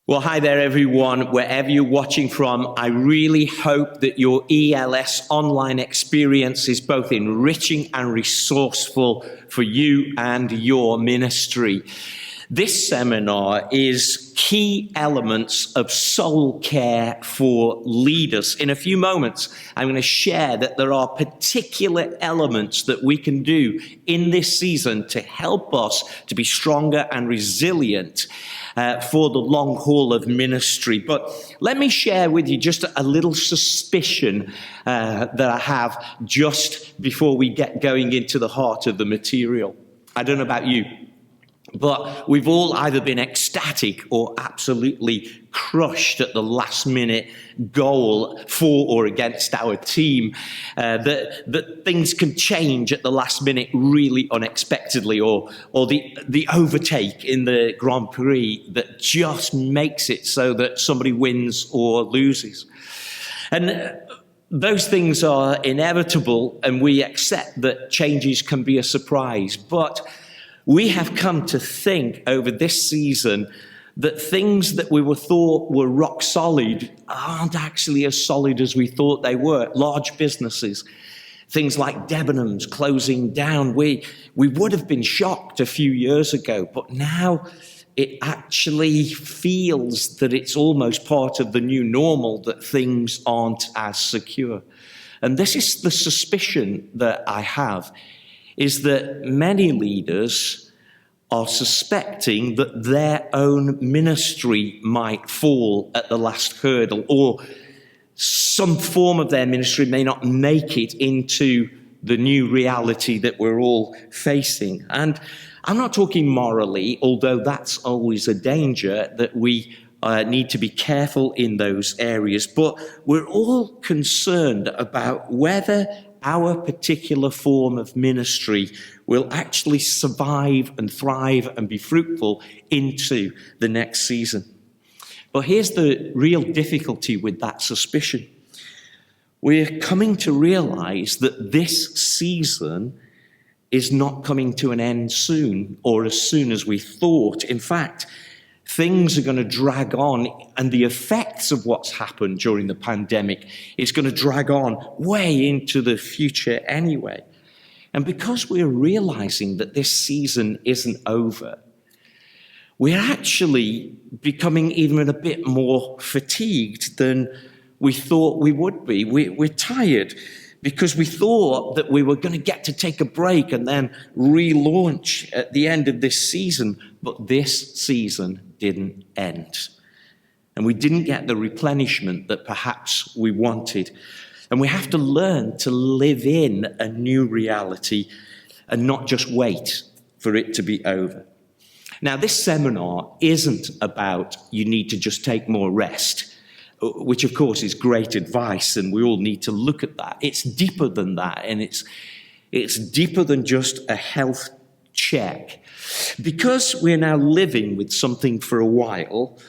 Well, hi there, everyone, wherever you're watching from. I really hope that your ELS online experience is both enriching and resourceful for you and your ministry. This seminar is key elements of soul care for leaders. In a few moments, I'm going to share that there are particular elements that we can do in this season to help us to be stronger and resilient for the long haul of ministry. But let me share with you just a little suspicion that I have just before we get going into the heart of the material. I don't know about you, but we've all either been ecstatic or absolutely crushed at the last minute goal for or against our team, that things can change at the last minute really unexpectedly, or the overtake in the Grand Prix that just makes it so that somebody wins or loses. And those things are inevitable, and we accept that changes can be a surprise. But we have come to think over this season that things that we thought were rock solid aren't actually as solid as we thought they were. Large businesses, things like Debenhams closing down. We would have been shocked a few years ago, but now it actually feels that it's almost part of the new normal, that things aren't as secure. And this is the suspicion that I have, is that many leaders are suspecting that their own ministry might fall at the last hurdle, or some form of their ministry may not make it into the new reality that we're all facing. And I'm not talking morally, although that's always a danger, that we need to be careful in those areas, but we're all concerned about whether our particular form of ministry will actually survive and thrive and be fruitful into the next season. But here's the real difficulty with that suspicion. We're coming to realize that this season is not coming to an end soon, or as soon as we thought. In fact, things are going to drag on, and the effects of what's happened during the pandemic is going to drag on way into the future anyway. And because we're realizing that this season isn't over, we're actually becoming even a bit more fatigued than we thought we would be. We're tired because we thought that we were going to get to take a break and then relaunch at the end of this season. But this season didn't end. And we didn't get the replenishment that perhaps we wanted. And we have to learn to live in a new reality and not just wait for it to be over. Now, this seminar isn't about you need to just take more rest, which of course is great advice, and we all need to look at that. It's deeper than that, and it's deeper than just a health check. Because we're now living with something for a while,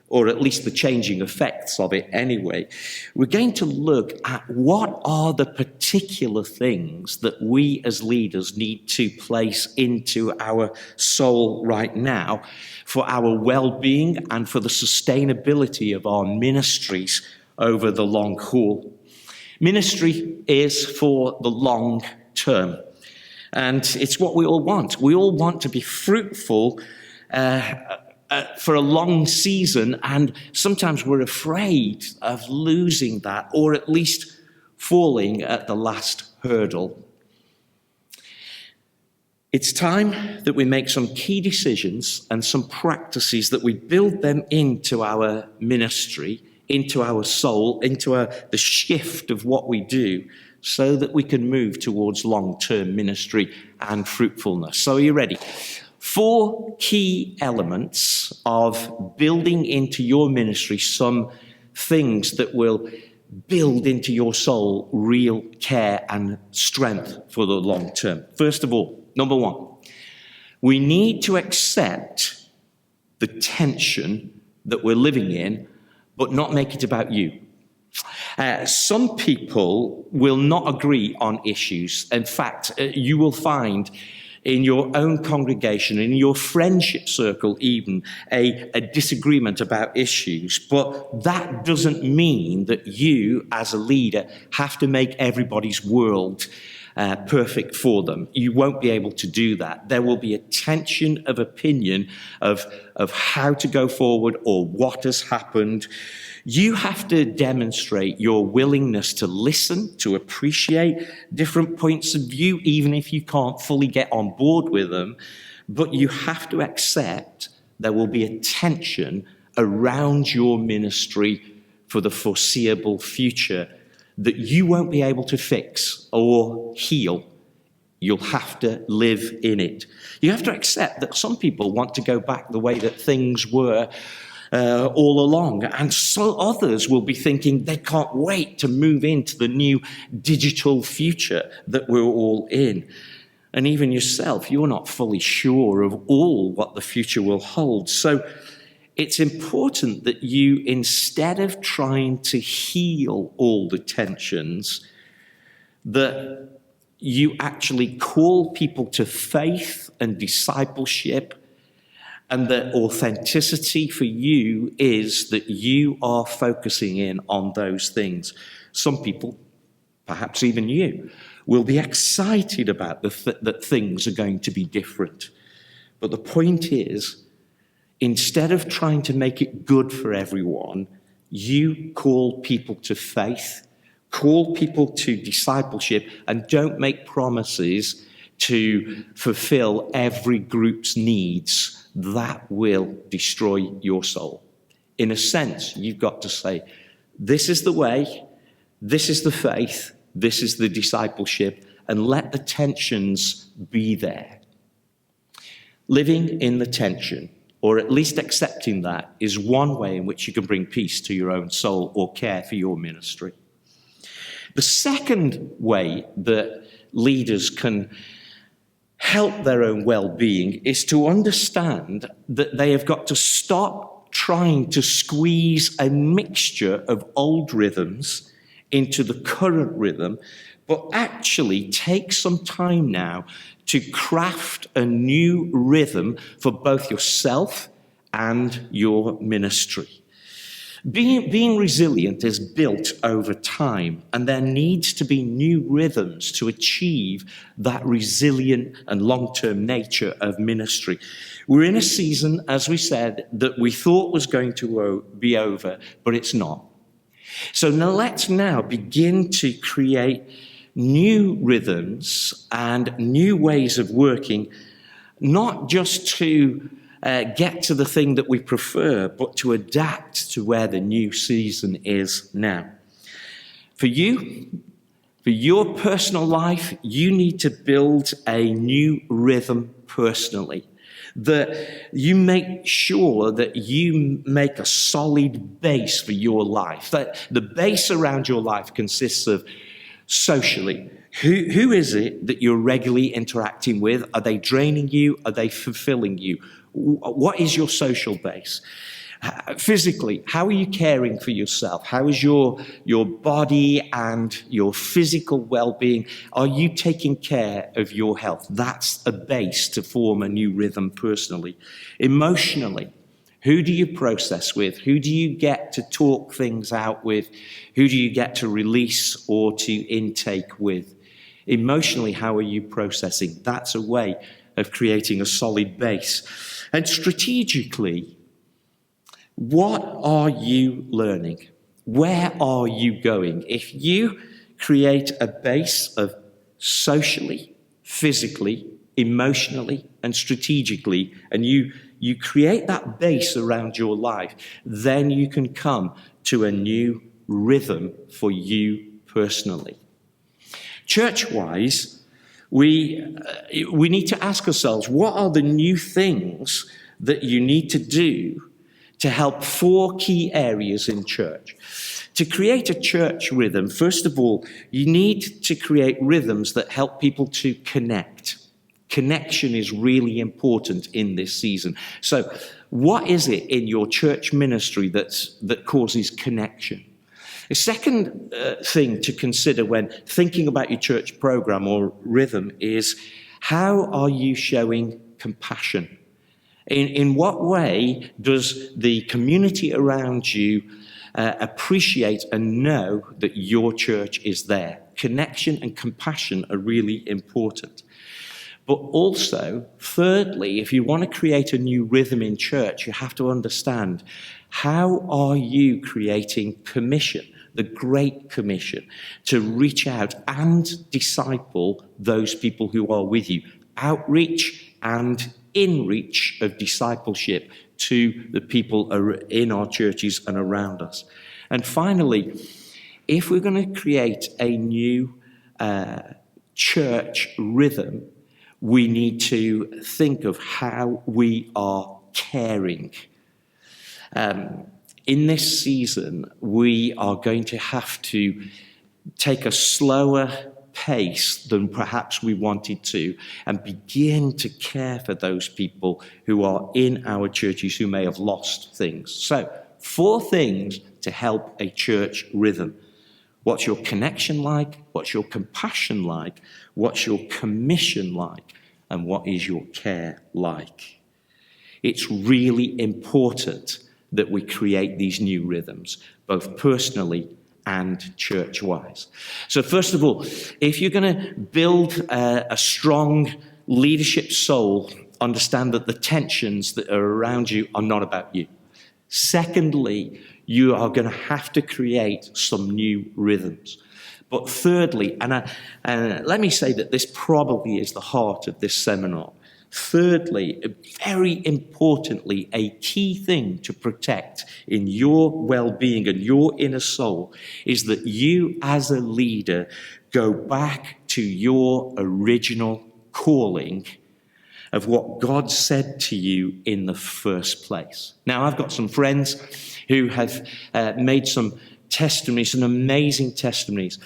or at least the changing effects of it anyway, we're going to look at what are the particular things that we as leaders need to place into our soul right now for our well-being and for the sustainability of our ministries over the long haul. Ministry is for the long term, and it's what we all want. We all want to be fruitful for a long season, and sometimes we're afraid of losing that, or at least falling at the last hurdle. It's time that we make some key decisions and some practices, that we build them into our ministry, into our soul, into the shift of what we do, so that we can move towards long-term ministry and fruitfulness. So are you ready? 4 key elements of building into your ministry some things that will build into your soul real care and strength for the long term. First of all, number 1, we need to accept the tension that we're living in, but not make it about you. Some people will not agree on issues. In fact, you will find in your own congregation, in your friendship circle even, a disagreement about issues. But that doesn't mean that you, as a leader, have to make everybody's world perfect for them. You won't be able to do that. There will be a tension of opinion of how to go forward or what has happened. You have to demonstrate your willingness to listen, to appreciate different points of view, even if you can't fully get on board with them. But you have to accept there will be a tension around your ministry for the foreseeable future that you won't be able to fix or heal. You'll have to live in it. You have to accept that some people want to go back the way that things were all along. And so others will be thinking they can't wait to move into the new digital future that we're all in. And even yourself, you're not fully sure of all what the future will hold. So it's important that you, instead of trying to heal all the tensions, that you actually call people to faith and discipleship. And the authenticity for you is that you are focusing in on those things. Some people, perhaps even you, will be excited about that things are going to be different. But the point is, instead of trying to make it good for everyone, you call people to faith, call people to discipleship, and don't make promises to fulfill every group's needs. That will destroy your soul. In a sense, you've got to say, this is the way, this is the faith, this is the discipleship, and let the tensions be there. Living in the tension, or at least accepting that, is one way in which you can bring peace to your own soul or care for your ministry. The second way that leaders can help their own well-being is to understand that they have got to stop trying to squeeze a mixture of old rhythms into the current rhythm, but actually take some time now to craft a new rhythm for both yourself and your ministry. Being resilient is built over time, and there needs to be new rhythms to achieve that resilient and long-term nature of ministry. We're in a season, as we said, that we thought was going to be over, but it's not. So now let's begin to create new rhythms and new ways of working, not just to get to the thing that we prefer, but to adapt to where the new season is now. For you, for your personal life, you need to build a new rhythm personally. That you make sure that you make a solid base for your life. That the base around your life consists of socially. Who is it that you're regularly interacting with? Are they draining you? Are they fulfilling you? What is your social base? Physically, how are you caring for yourself? How is your body and your physical well-being? Are you taking care of your health? That's a base to form a new rhythm personally. Emotionally, who do you process with? Who do you get to talk things out with? Who do you get to release or to intake with? Emotionally, how are you processing? That's a way of creating a solid base. And strategically, what are you learning? Where are you going? If you create a base of socially, physically, emotionally, and strategically, and you create that base around your life, then you can come to a new rhythm for you personally. Church-wise, we need to ask ourselves, what are the new things that you need to do to help 4 key areas in church? To create a church rhythm, first of all, you need to create rhythms that help people to connect. Connection is really important in this season. So what is it in your church ministry that causes connection? The second thing to consider when thinking about your church program or rhythm is, How are you showing compassion? In what way does the community around you appreciate and know that your church is there? Connection and compassion are really important. But also, thirdly, if you want to create a new rhythm in church, you have to understand, how are you creating commission, the Great Commission, to reach out and disciple those people who are with you? Outreach and in-reach of discipleship to the people in our churches and around us. And finally, if we're going to create a new church rhythm, we need to think of how we are caring. In this season, we are going to have to take a slower pace than perhaps we wanted to and begin to care for those people who are in our churches who may have lost things. So, 4 things to help a church rhythm. What's your connection like? What's your compassion like? What's your commission like? And what is your care like? It's really important that we create these new rhythms, both personally and church-wise. So first of all, if you're going to build a strong leadership soul, understand that the tensions that are around you are not about you. Secondly, you are going to have to create some new rhythms. But thirdly, and let me say that this probably is the heart of this seminar. Thirdly, very importantly, a key thing to protect in your well-being and your inner soul is that you as a leader go back to your original calling of what God said to you in the first place. Now, I've got some friends who have made some testimonies, some amazing testimonies.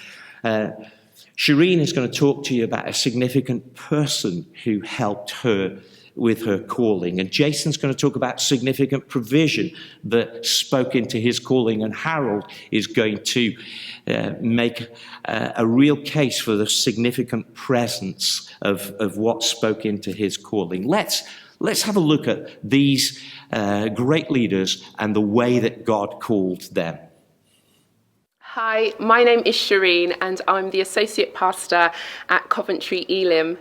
Shireen is going to talk to you about a significant person who helped her with her calling. And Jason's going to talk about significant provision that spoke into his calling. And Harold is going to make a real case for the significant presence of what spoke into his calling. Let's have a look at these great leaders and the way that God called them. Hi, my name is Shireen and I'm the Associate Pastor at Coventry Elim.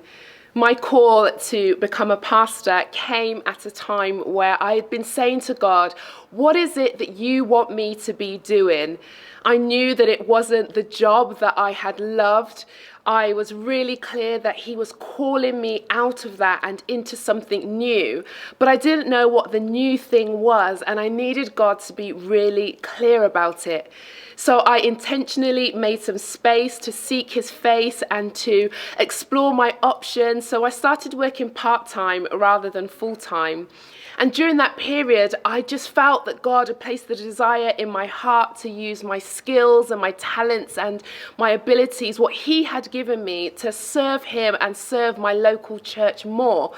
My call to become a pastor came at a time where I had been saying to God, what is it that you want me to be doing? I knew that it wasn't the job that I had loved. I was really clear that he was calling me out of that and into something new, but I didn't know what the new thing was, and I needed God to be really clear about it. So I intentionally made some space to seek his face and to explore my options. So I started working part-time rather than full-time. And during that period, I just felt that God had placed the desire in my heart to use my skills and my talents and my abilities, what he had given me, to serve him and serve my local church more.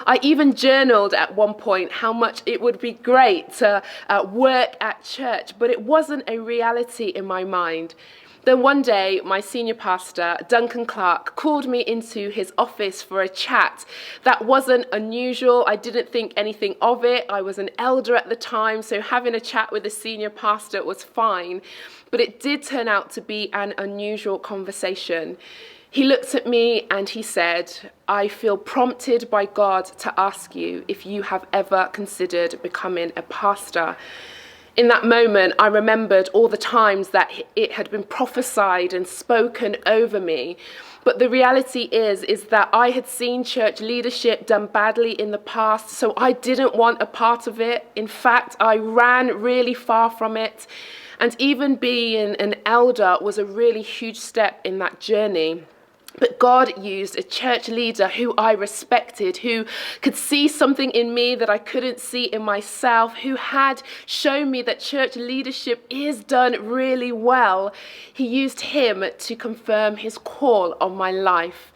I even journaled at one point how much it would be great to work at church, but it wasn't a reality in my mind. Then one day, my senior pastor, Duncan Clark, called me into his office for a chat. That wasn't unusual. I didn't think anything of it. I was an elder at the time, so having a chat with a senior pastor was fine. But it did turn out to be an unusual conversation. He looked at me and he said, I feel prompted by God to ask you if you have ever considered becoming a pastor. In that moment, I remembered all the times that it had been prophesied and spoken over me. But the reality is that I had seen church leadership done badly in the past, so I didn't want a part of it. In fact, I ran really far from it. And even being an elder was a really huge step in that journey. But God used a church leader who I respected, who could see something in me that I couldn't see in myself, who had shown me that church leadership is done really well. He used him to confirm his call on my life.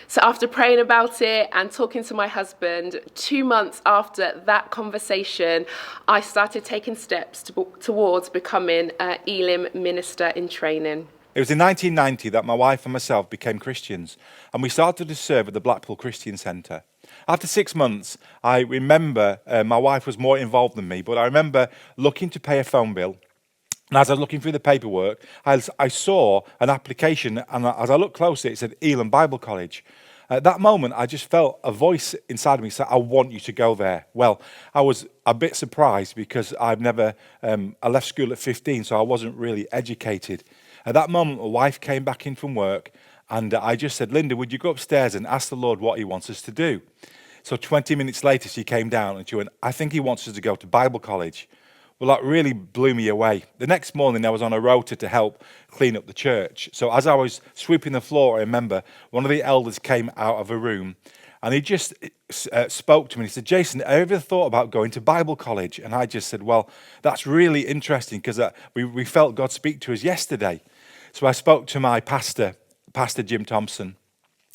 So after praying about it and talking to my husband, 2 months after that conversation, I started taking steps towards becoming an Elim minister in training. It was in 1990 that my wife and myself became Christians, and we started to serve at the Blackpool Christian Centre. After 6 months, I remember my wife was more involved than me, but I remember looking to pay a phone bill. And as I was looking through the paperwork, I saw an application, and as I looked closer, it said Elim Bible College. At that moment, I just felt a voice inside of me say, I want you to go there. Well, I was a bit surprised because I left school at 15, so I wasn't really educated. At that moment, my wife came back in from work, and I just said, Linda, would you go upstairs and ask the Lord what he wants us to do? So 20 minutes later, she came down and she went, I think he wants us to go to Bible college. Well, that really blew me away. The next morning, I was on a rota to help clean up the church. So as I was sweeping the floor, I remember one of the elders came out of a room and he just spoke to me. He said, Jason, have you ever thought about going to Bible college? And I just said, well, that's really interesting because we felt God speak to us yesterday. So I spoke to my pastor, Pastor Jim Thompson.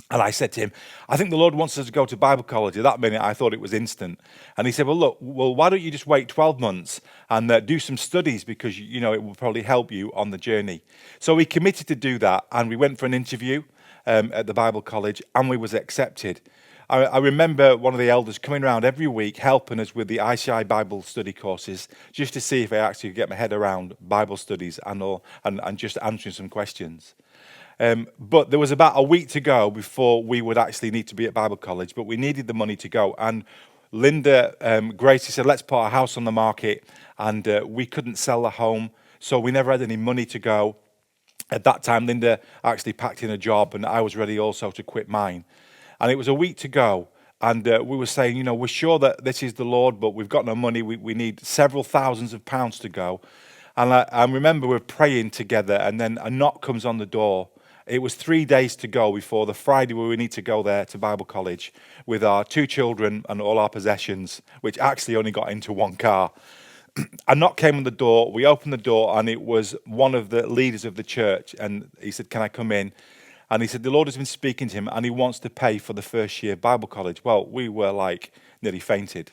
And I said to him, I think the Lord wants us to go to Bible college. At that minute, I thought it was instant. And he said, well, why don't you just wait 12 months and do some studies because, it will probably help you on the journey. So we committed to do that, and we went for an interview at the Bible college, and we was accepted. I remember one of the elders coming around every week helping us with the ICI Bible study courses just to see if I actually could get my head around Bible studies and just answering some questions. But there was about a week to go before we would actually need to be at Bible college, but we needed the money to go. And Linda Gracie said, let's put our house on the market, and we couldn't sell the home, so we never had any money to go. At that time, Linda actually packed in a job, and I was ready also to quit mine. And it was a week to go, and we were saying, we're sure that this is the Lord, but we've got no money. We need several thousands of pounds to go. And I remember we were praying together, and then a knock comes on the door. It was 3 days to go before the Friday where we need to go there to Bible college with our 2 children and all our possessions, which actually only got into one car. A knock came on the door. We opened the door, and it was one of the leaders of the church. And he said, can I come in? And he said, the Lord has been speaking to him, and he wants to pay for the first year of Bible college. Well, we were nearly fainted.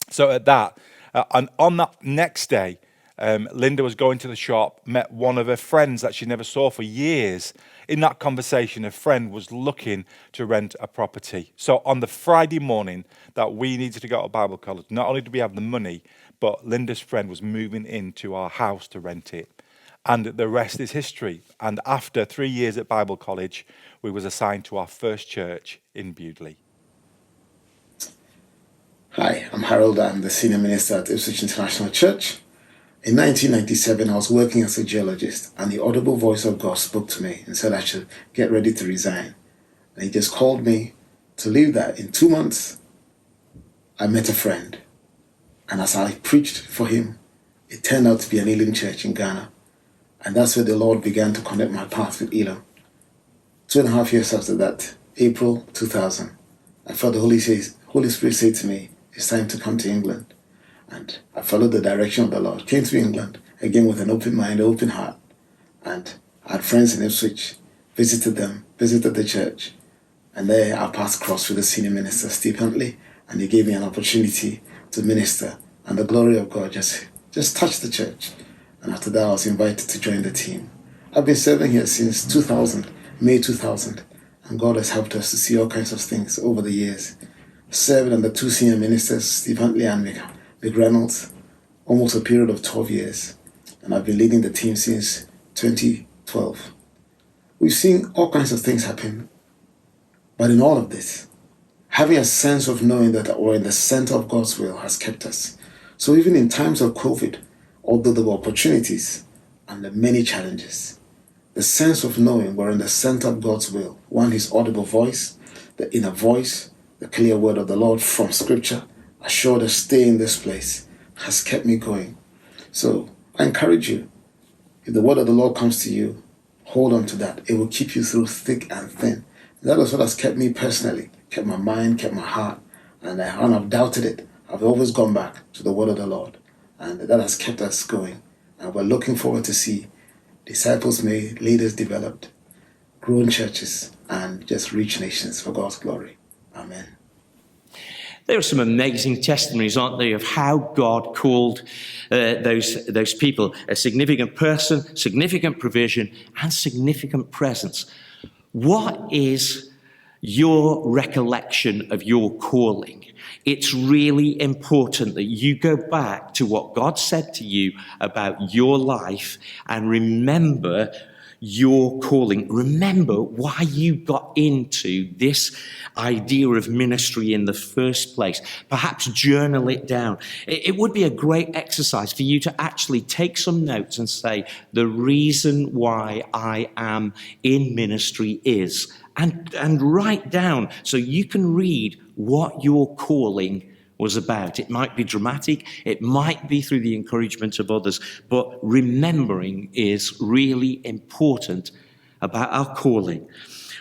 So at that, and on that next day, Linda was going to the shop, met one of her friends that she never saw for years. In that conversation, her friend was looking to rent a property. So on the Friday morning that we needed to go to Bible college, not only did we have the money, but Linda's friend was moving into our house to rent it. And the rest is history. And after 3 years at Bible college, we was assigned to our first church in Bewdley. Hi, I'm Harold. I'm the senior minister at Enriching International Church. In 1997, I was working as a geologist, and the audible voice of God spoke to me and said I should get ready to resign. And he just called me to leave that. In 2 months, I met a friend. And as I preached for him, it turned out to be an Elim church in Ghana. And that's where the Lord began to connect my path with Elim. 2.5 years after that, April 2000, I felt the Holy Spirit say to me, it's time to come to England. And I followed the direction of the Lord, came to England, again with an open mind, open heart. And I had friends in Ipswich, visited them, visited the church. And there our paths crossed with the senior minister, Steve Huntley, and he gave me an opportunity to minister. And the glory of God just touched the church. And after that, I was invited to join the team. I've been serving here since 2000, May 2000. And God has helped us to see all kinds of things over the years. Served under 2 senior ministers, Steve Huntley and Mick Reynolds, almost a period of 12 years. And I've been leading the team since 2012. We've seen all kinds of things happen. But in all of this, having a sense of knowing that we're in the center of God's will has kept us. So even in times of COVID, although there were opportunities and there are many challenges, the sense of knowing we're in the center of God's will, one, his audible voice, the inner voice, the clear word of the Lord from Scripture, assured us stay in this place, has kept me going. So I encourage you, if the word of the Lord comes to you, hold on to that. It will keep you through thick and thin. And that is what has kept me personally, kept my mind, kept my heart, and I've doubted it. I've always gone back to the word of the Lord, and that has kept us going. And we're looking forward to see disciples made, leaders developed, grown churches, and just reach nations for God's glory. Amen. There are some amazing testimonies, aren't there, of how God called those people a significant person, significant provision, and significant presence. What is your recollection of your calling? It's really important that you go back to what God said to you about your life and remember your calling. Remember why you got into this idea of ministry in the first place. Perhaps journal it down. It would be a great exercise for you to actually take some notes and say, the reason why I am in ministry is, and write down so you can read what your calling was about. It might be dramatic, it might be through the encouragement of others, but remembering is really important about our calling.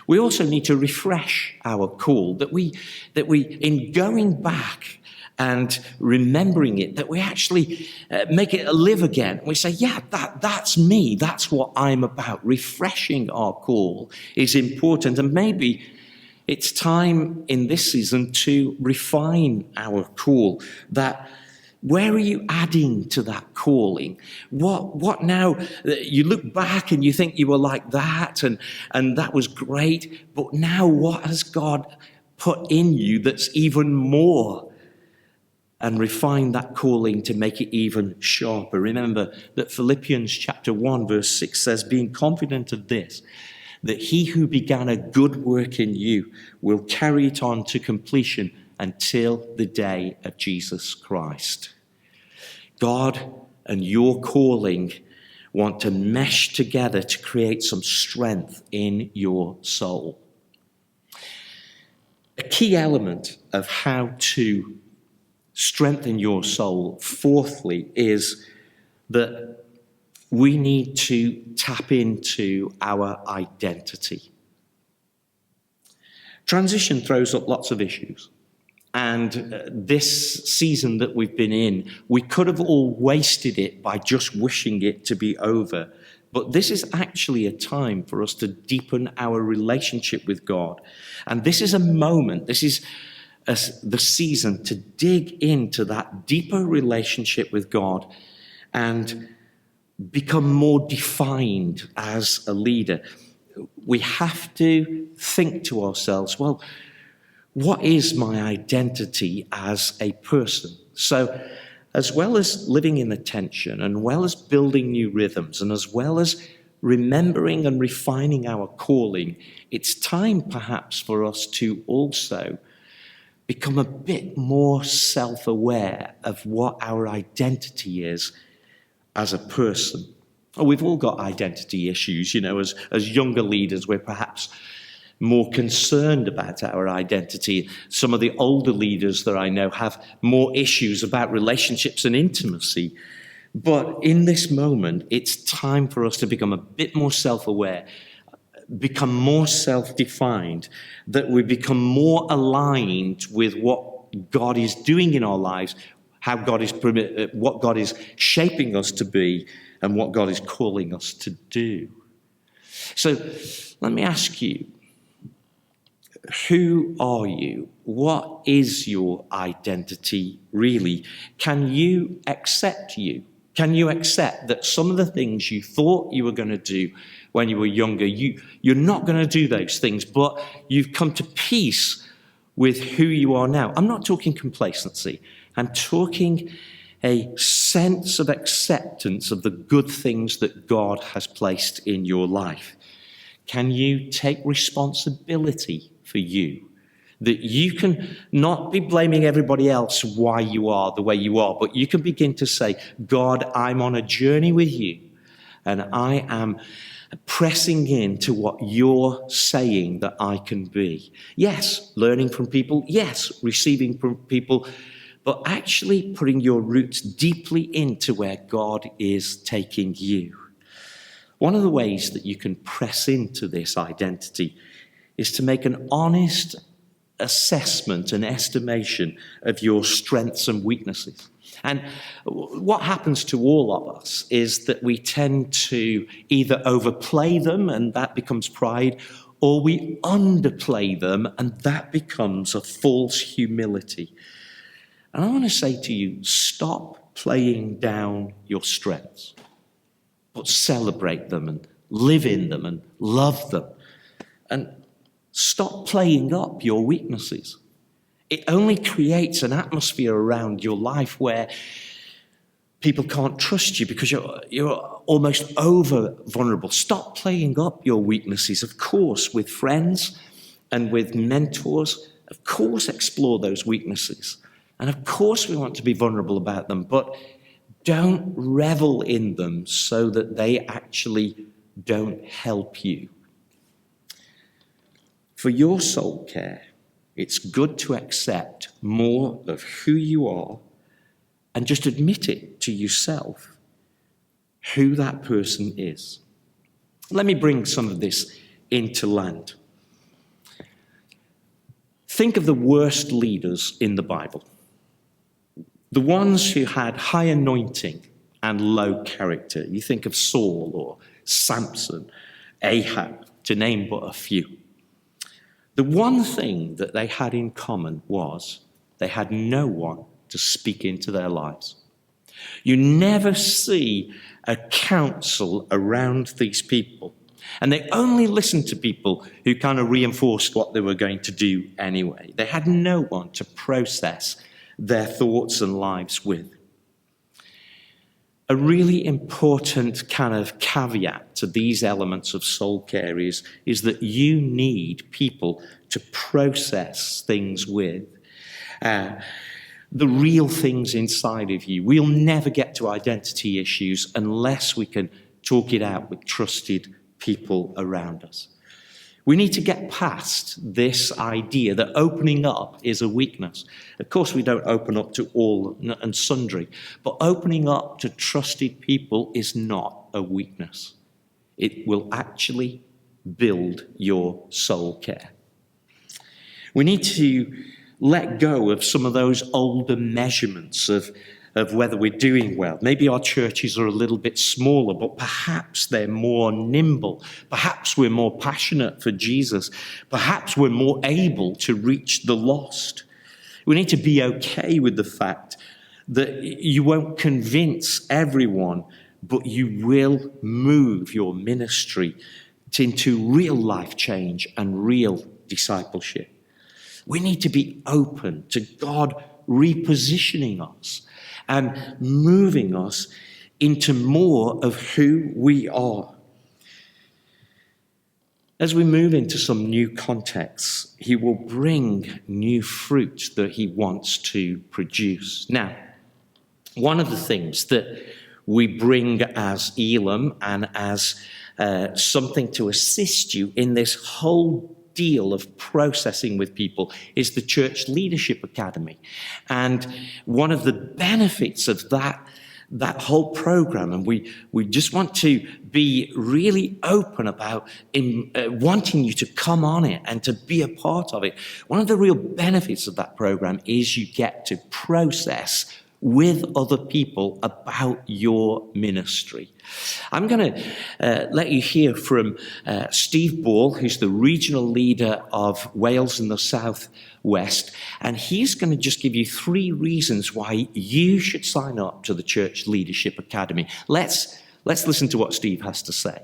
We also need to refresh our call, that we in going back and remembering it, that we actually make it live again. We say, yeah, that's me, that's what I'm about. Refreshing our call is important, and maybe it's time in this season to refine our call. That where are you adding to that calling? What now? You look back and you think you were like that, and that was great. But now what has God put in you that's even more? And refine that calling to make it even sharper. Remember that Philippians chapter 1 verse 6 says, being confident of this, that he who began a good work in you will carry it on to completion until the day of Jesus Christ. God and your calling want to mesh together to create some strength in your soul. A key element of how to strengthen your soul, fourthly, is that we need to tap into our identity. Transition throws up lots of issues. And this season that we've been in, we could have all wasted it by just wishing it to be over. But this is actually a time for us to deepen our relationship with God. And this is a moment, this is the season to dig into that deeper relationship with God and become more defined as a leader. We have to think to ourselves, well, what is my identity as a person? So as well as living in the tension, and well as building new rhythms, and as well as remembering and refining our calling, it's time perhaps for us to also become a bit more self-aware of what our identity is as a person. We've all got identity issues, as younger leaders, we're perhaps more concerned about our identity. Some of the older leaders that I know have more issues about relationships and intimacy. But in this moment, it's time for us to become a bit more self-aware, become more self-defined, that we become more aligned with what God is doing in our lives, what God is shaping us to be, and what God is calling us to do. So let me ask you, who are you? What is your identity really? Can you accept you? Can you accept that some of the things you thought you were going to do when you were younger, you're not going to do those things, but you've come to peace with who you are now? I'm not talking complacency. I'm talking a sense of acceptance of the good things that God has placed in your life. Can you take responsibility for you? That you can not be blaming everybody else why you are the way you are, but you can begin to say, God, I'm on a journey with you, and I am pressing into what you're saying that I can be. Yes, learning from people. Yes, receiving from people. But actually putting your roots deeply into where God is taking you. One of the ways that you can press into this identity is to make an honest assessment and estimation of your strengths and weaknesses. And what happens to all of us is that we tend to either overplay them, and that becomes pride, or we underplay them, and that becomes a false humility. And I want to say to you, stop playing down your strengths, but celebrate them and live in them and love them. And stop playing up your weaknesses. It only creates an atmosphere around your life where people can't trust you because you're almost over vulnerable. Stop playing up your weaknesses. Of course, with friends and with mentors, of course, explore those weaknesses. And of course, we want to be vulnerable about them, but don't revel in them so that they actually don't help you. For your soul care, it's good to accept more of who you are and just admit it to yourself, who that person is. Let me bring some of this into land. Think of the worst leaders in the Bible. The ones who had high anointing and low character. You think of Saul or Samson, Ahab, to name but a few. The one thing that they had in common was they had no one to speak into their lives. You never see a council around these people, and they only listened to people who kind of reinforced what they were going to do anyway. They had no one to process their thoughts and lives with. A really important kind of caveat to these elements of soul care is that you need people to process things with. The real things inside of you. We'll never get to identity issues unless we can talk it out with trusted people around us. We need to get past this idea that opening up is a weakness. Of course, we don't open up to all and sundry, but opening up to trusted people is not a weakness. It will actually build your soul care. We need to let go of some of those older measurements of whether we're doing well. Maybe our churches are a little bit smaller, but perhaps they're more nimble. Perhaps we're more passionate for Jesus. Perhaps we're more able to reach the lost. We need to be okay with the fact that you won't convince everyone, but you will move your ministry into real life change and real discipleship. We need to be open to God repositioning us and moving us into more of who we are. As we move into some new contexts, he will bring new fruit that he wants to produce. Now, one of the things that we bring as Elim and as something to assist you in this whole deal of processing with people is the Church Leadership Academy. And one of the benefits of that whole program, and we just want to be really open about wanting you to come on it and to be a part of it. One of the real benefits of that program is you get to process with other people about your ministry. I'm going to let you hear from Steve Ball, who's the regional leader of Wales and the South West, and he's going to just give you 3 reasons why you should sign up to the Church Leadership Academy. Let's listen to what Steve has to say.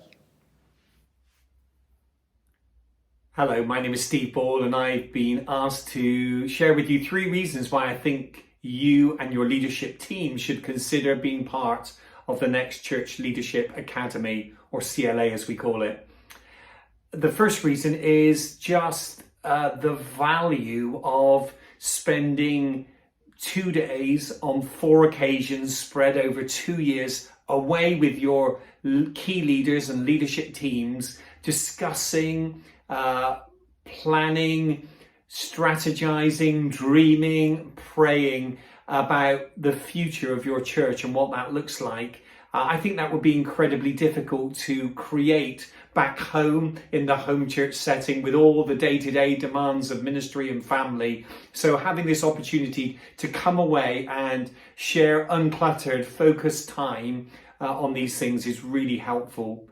Hello, my name is Steve Ball, and I've been asked to share with you 3 reasons why I think you and your leadership team should consider being part of the next Church Leadership Academy, or CLA as we call it. The first reason is just the value of spending 2 days on 4 occasions spread over 2 years away with your key leaders and leadership teams, discussing, planning, strategizing, dreaming, praying about the future of your church and what that looks like. I think that would be incredibly difficult to create back home in the home church setting with all the day-to-day demands of ministry and family. So having this opportunity to come away and share uncluttered, focused time on these things is really helpful.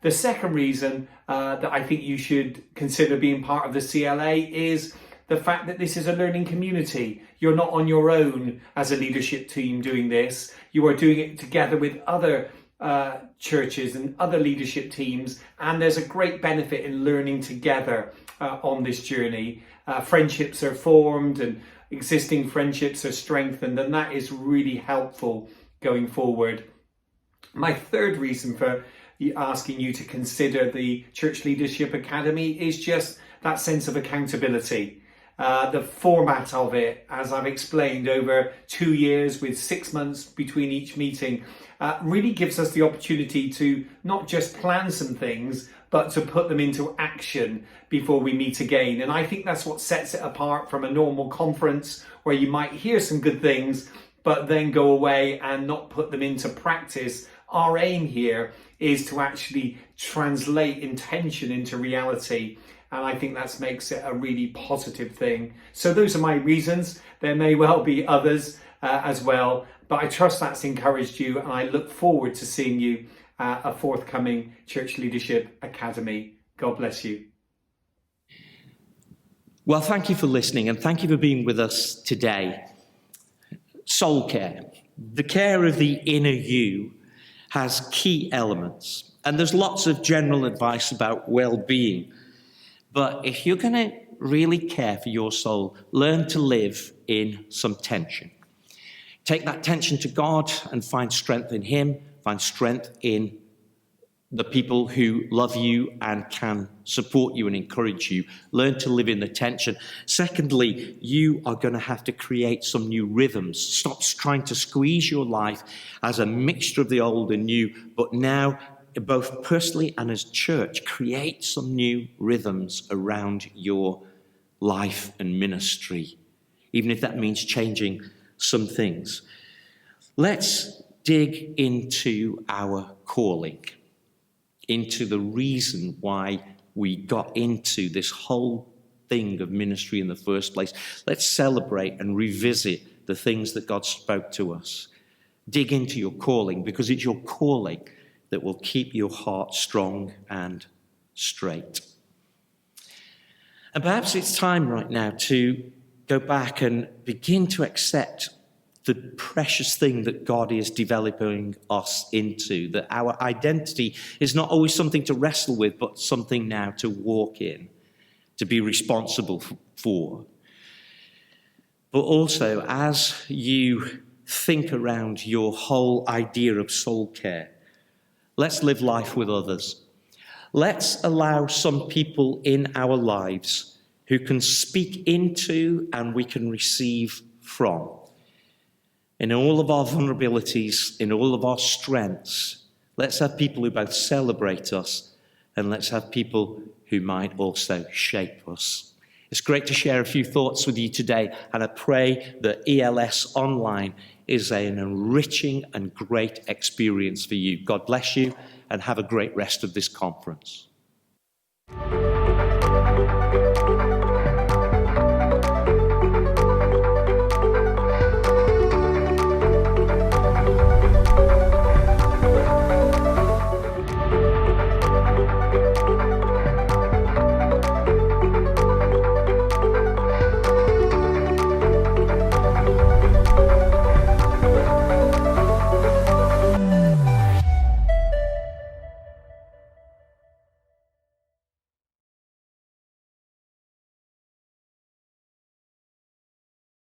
The second reason that I think you should consider being part of the CLA is the fact that this is a learning community. You're not on your own as a leadership team doing this. You are doing it together with other churches and other leadership teams, and there's a great benefit in learning together on this journey. Friendships are formed and existing friendships are strengthened, and that is really helpful going forward. My third reason for asking you to consider the Church Leadership Academy is just that sense of accountability. The format of it, as I've explained, over 2 years with 6 months between each meeting, really gives us the opportunity to not just plan some things, but to put them into action before we meet again. And I think that's what sets it apart from a normal conference where you might hear some good things, but then go away and not put them into practice. Our aim here is to actually translate intention into reality. And I think that makes it a really positive thing. So those are my reasons. There may well be others as well, but I trust that's encouraged you, and I look forward to seeing you at a forthcoming Church Leadership Academy. God bless you. Well, thank you for listening, and thank you for being with us today. Soul care. The care of the inner you has key elements, and there's lots of general advice about well-being. But if you're going to really care for your soul, learn to live in some tension. Take that tension to God and find strength in Him, find strength in the people who love you and can support you and encourage you. Learn to live in the tension. Secondly, you are going to have to create some new rhythms. Stop trying to squeeze your life as a mixture of the old and new, but now, both personally and as church, create some new rhythms around your life and ministry, even if that means changing some things. Let's dig into our calling, into the reason why we got into this whole thing of ministry in the first place. Let's celebrate and revisit the things that God spoke to us. Dig into your calling, because it's your calling that will keep your heart strong and straight. And perhaps it's time right now to go back and begin to accept the precious thing that God is developing us into, that our identity is not always something to wrestle with, but something now to walk in, to be responsible for. But also, as you think around your whole idea of soul care, let's live life with others. Let's allow some people in our lives who can speak into and we can receive from. In all of our vulnerabilities, in all of our strengths, let's have people who both celebrate us, and let's have people who might also shape us. It's great to share a few thoughts with you today, and I pray that ELS Online is an enriching and great experience for you. God bless you, and have a great rest of this conference.